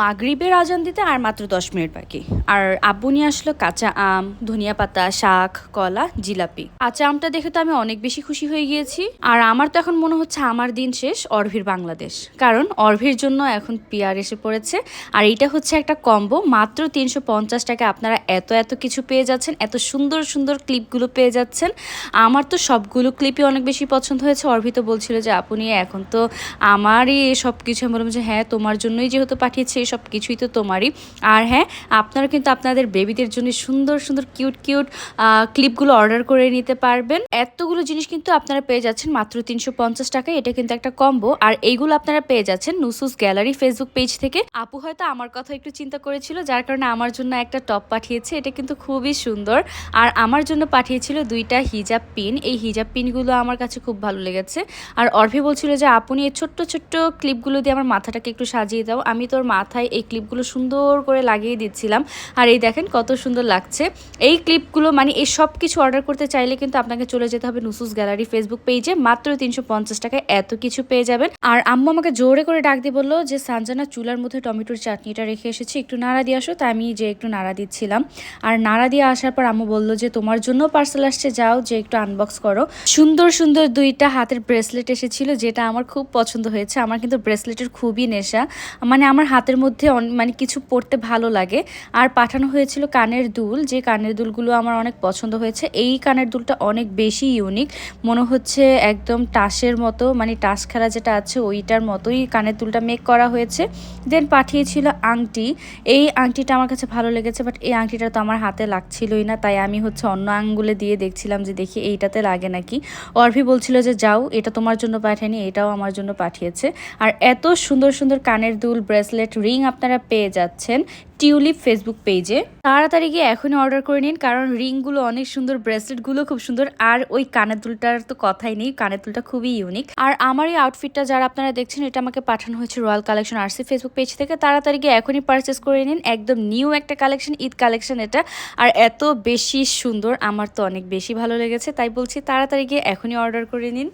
মাগরিবের আজান দিতে আর মাত্র 10 মিনিট বাকি। আর আব্বু নিয়ে আসলো কাঁচা আম, ধনিয়া পাতা, শাক, কলা, জিলাপি। কাঁচা আমটা দেখে তো আমি অনেক বেশি খুশি হয়ে গিয়েছি। আর আমার তো এখন মনে হচ্ছে আমার দিন শেষ, অর্ভির বাংলাদেশ। কারণ অর্ভির জন্য এখন পিয়ার এসে পড়েছে। আর এইটা হচ্ছে একটা কম্বো, মাত্র 350 টাকা আপনারা এত এত কিছু পেয়ে যাচ্ছেন, এত সুন্দর সুন্দর ক্লিপগুলো পেয়ে যাচ্ছেন। আমার তো সবগুলো ক্লিপই অনেক বেশি পছন্দ হয়েছে। অর্ভি তো বলছিল যে আপু নিয়ে এখন তো আমারই সব কিছু। আমি বললাম যে হ্যাঁ, তোমার জন্যই যেহেতু পাঠিয়েছি, সব কিছুই তো তোমারই। আর হ্যাঁ, আপনারা কিন্তু আপনাদের বেবিদের জন্য সুন্দর সুন্দর কিউট কিউট ক্লিপগুলো অর্ডার করে নিতে পারবেন। এতগুলো জিনিস কিন্তু আপনারা পেয়ে যাচ্ছেন মাত্র 350 টাকায়। এটা কিন্তু একটা কম্বো। আর এইগুলো আপনারা পেয়ে যাচ্ছেন নুসুস গ্যালারি ফেসবুক পেজ থেকে। আপু হয়তো আমার কথা একটু চিন্তা করেছিল, যার কারণে আমার জন্য একটা টপ পাঠিয়েছে। এটা কিন্তু খুবই সুন্দর। আর আমার জন্য পাঠিয়েছিল 2টা হিজাব পিন। এই হিজাব পিনগুলো আমার কাছে খুব ভালো লেগেছে। আর অর্ভি বলছিল যে আপনি এই ছোট্ট ছোট্ট ক্লিপগুলো দিয়ে আমার মাথাটাকে একটু সাজিয়ে দাও। আমি তোর মাথায় এই ক্লিপগুলো সুন্দর করে লাগিয়ে দিচ্ছিলাম। আর এই দেখেন কত সুন্দর লাগছে এই ক্লিপগুলো। মানে এই সব কিছু অর্ডার করতে চাইলে কিন্তু আপনাকে চলে যেতে হবে নুসুস গ্যালারি ফেসবুক পেজে। মাত্র 350 টাকায় এত কিছু পেয়ে যাবেন। আর আম্মু আমাকে জোরে করে ডাক দিয়ে বললো যে সানজানা, চুলার মধ্যে টমেটোর চাটনিটা রেখে এসেছি, একটু নাড়া দিয়ে আসো। তাই আমি যে একটু নাড়া দিচ্ছিলাম। আর নাড়া দিয়ে আসার পর আম্মু বললো যে তোমার জন্য পার্সেল আসছে, যাও যে একটু আনবক্স করো। সুন্দর সুন্দর 2টা হাতের ব্রেসলেট এসেছিল, যেটা আমার খুব পছন্দ হয়েছে। আমার কিন্তু ব্রেসলেটের খুবই নেশা, মানে আমার হাতের মধ্যে মানে কিছু পরতে ভালো লাগে। আর পাঠানো হয়েছিল কানের দুল, যে কানের দুলগুলো আমার অনেক পছন্দ হয়েছে। এই কানের দুলটা অনেক বেশি ইউনিক, মনে হচ্ছে একদম টাসের মতো, মানে টাস খেলা যেটা আছে ওইটার মতোই কানের দুলটা মেক করা হয়েছে। দেন পাঠিয়েছিল আংটি। এই আংটিটা আমার কাছে ভালো লেগেছে, বাট এই আংটিটা তো আমার হাতে লাগছিলই না। তাই আমি হচ্ছে অন্য আঙ্গুলে দিয়ে দেখছিলাম যে দেখি এইটাতে লাগে নাকি। অর্ভি বলছিল যে যাও, এটা তোমার জন্য পাঠায়নি, এটাও আমার জন্য পাঠিয়েছে। আর এত সুন্দর সুন্দর কানের দুল, ব্রেসলেট, রিং আপনারা পেয়ে যাচ্ছেন টিউলিপ ফেসবুক পেজে। তাড়াতাড়ি গিয়ে এখনই অর্ডার করে নিন, কারণ রিংগুলো অনেক সুন্দর, ব্রেসলেটগুলো খুব সুন্দর। আর ওই কানের দুলটার তো কথাই নেই, কানের দুলটা খুবই ইউনিক। আর আমার এই আউটফিটটা যারা আপনারা দেখছেন, এটা আমাকে পাঠানো হয়েছে royal collection RC Facebook page থেকে। তাড়াতাড়ি গিয়ে এখনই পারচেস করে নিন, একদম নিউ একটা কালেকশন, ঈদ কালেকশন এটা। আর এত বেশি সুন্দর, আমার তো অনেক বেশি ভালো লেগেছে, তাই বলছি তাড়াতাড়ি গিয়ে এখনই অর্ডার করে নিন।